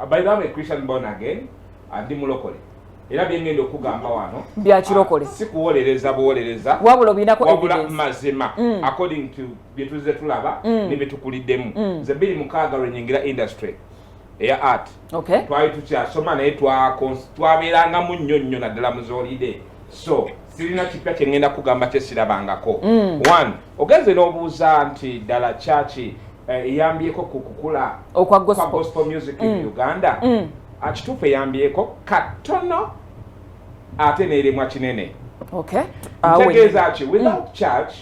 by the way Christian born again ndi mulokole era byengendo okugamba wano bya kirokole sikuwolereza buwolereza wabula binako evidence mazima according to byetuze tulaba ne betukuliddemu ze 26 lwenyingira industry eya art okay twali tukyasoma naye twabeeranga mu nnyonnyo naddala muzolide so sirina kipya kyengenda kugamba kyesirabangako one ogenze n'obuuza nti ddala kyaki eyambyeko ku kukula okwa gospel music in Uganda akituufu eyambyeko katono ate neeremwa kinene okay ntegeeza ki without church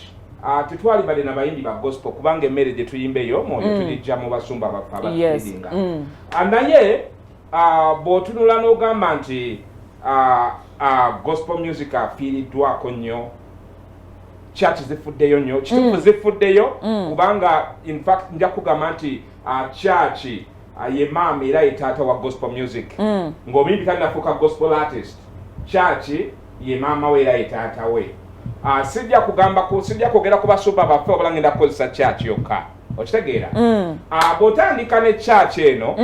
tetwali bade nabayimbi ba gospel kubanga emmere gye tuyimbeyo mwoyo tulijja mu basumba baffe abatuidinga naye bw'otunula n'ogamba nti gospel music afiiriddwako nnyo church zifuddeyo nnyo kituufu zifuddeyo kubanga in fact nja kugamba nti church ye maama era ye taata wa gospel music ng'omuyimbi talinafuuka gospel artist church ye maama we era ye taata we sijja kwogera ku basumba baffe obula ngenda kukozesa church yokka okitegeera bw'otandika ne church eno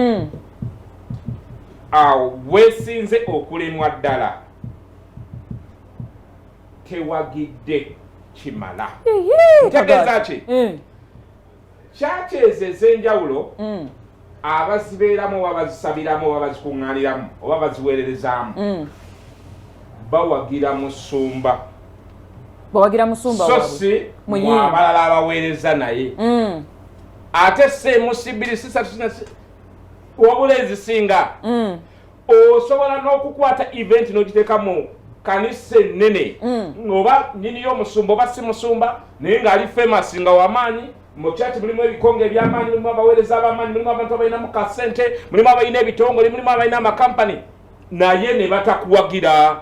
weesinze okulemwa ddala tewagidde kimala ntegeeza ki church ezo ez'enjawulo abazibeeramu oba bazisabiramu oba bazikuŋŋaaniramu oba baziweererezaamu bawagira musumba so si abalala abaweereza naye ate semusibiri sisatu wabula ezisinga osobola n'okukwata event n'ogiteeka mu kanisa ennene oba nini y'omusumba oba si musumba naye ng'ali famous nga wamaanyi mu church mulimu ebikonge eby'amaanyi mulimu abaweereza ab'amaanyi mulimu abantu abalina mu kasente mulimu abalina ebitongole mulimu abalina amakampani naye ne batakuwagira